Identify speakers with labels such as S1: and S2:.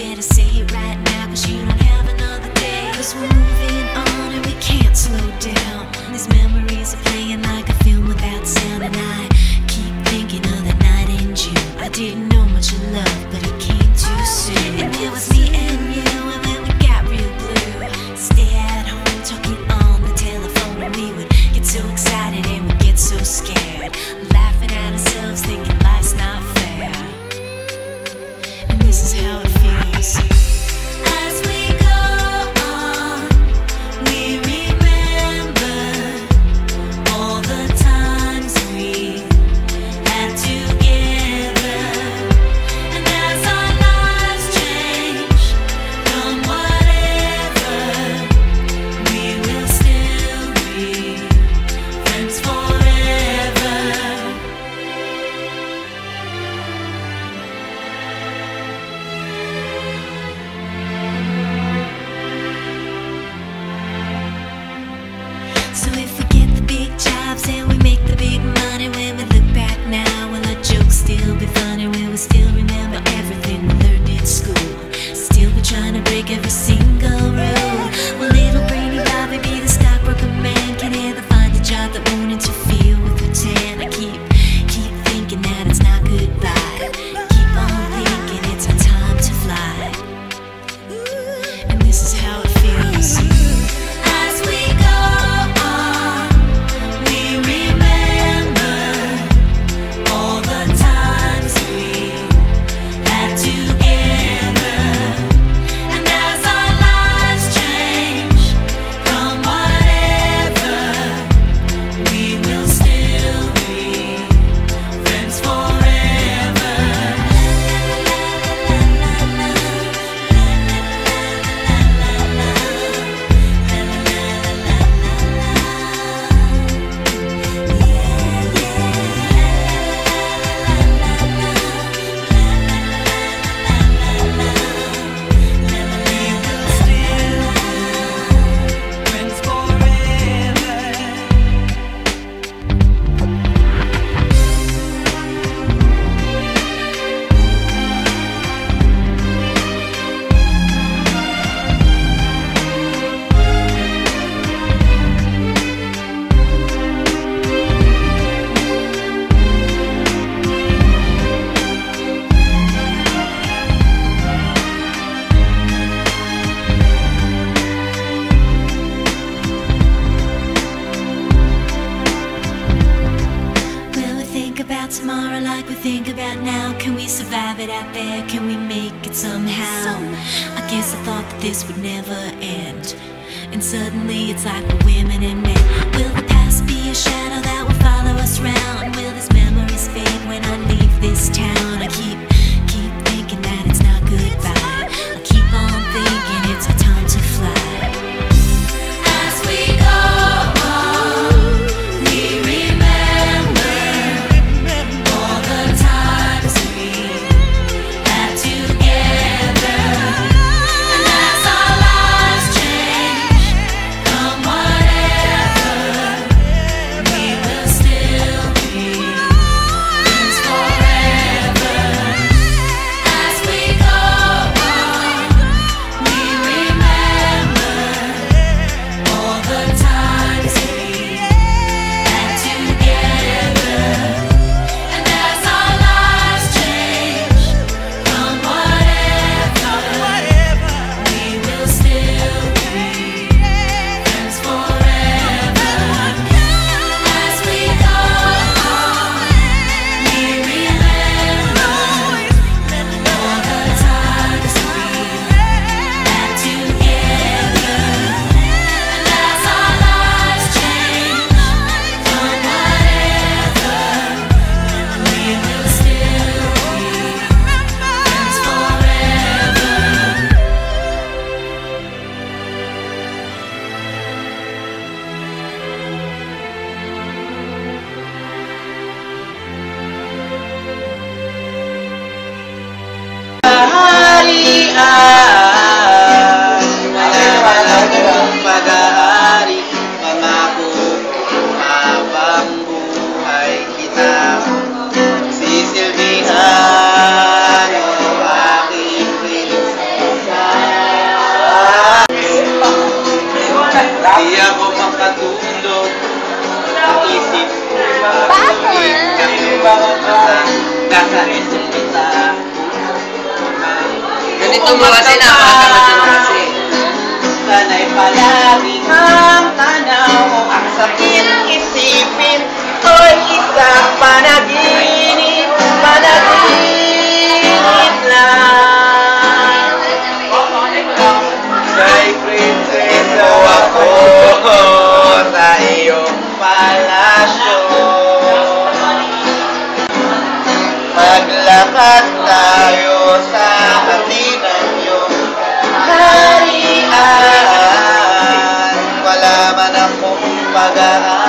S1: better say it right now, 'cause you don't have another day. 'Cause we're moving on and we can't slow down. These memories are playing like a film without sound, and I keep thinking of the night in June. I didn't know much of love, but it came too soon. And it was me and you, and then we got real blue. Stay at home talking on the telephone, and we would get so excited and we'd get so scared, laughing at ourselves, thinking life's not fair. And this is how it feels. As we go on, we remember all the times we had together. And as our lives change from whatever, we will still be friends forever. So if we get the big jobs and we make the big money, when we look back now, will our jokes still be funny? Will we still remember everything we learned in school? Still be trying to break every single rule? Will little brainy Bobby be the stockbroker man? Can he ever find a job that won't interfere with the tan? I keep thinking that it's not goodbye. Keep on thinking it's our time to fly. And this is how it feels. As we go on, we remember all the times we had together. And as our lives change from whatever, we will still be friends forever. Will we think about tomorrow like we think about now? Can we survive it out there? Can we make it somehow? I guess I thought that this would never end, and suddenly it's like we're women and men. Will the past be a shadow that will follow us round? Will these memories fade when I leave this town? I keep thinking that it's not goodbye. I keep on thinking it's our time to fly. As we go on, we remember all the times we had together. And as our lives change from whatever, we will still be friends forever.
S2: kasi na, kasi.
S3: Sana'y palagi kang tanaw. Ang sakit isipin ko'y isang panaginip. Panaginip lang. Kay prinseso ako sa iyong palasyo. Maglakad tayo sa ating iyong harian. Wala man akong pag-aaral.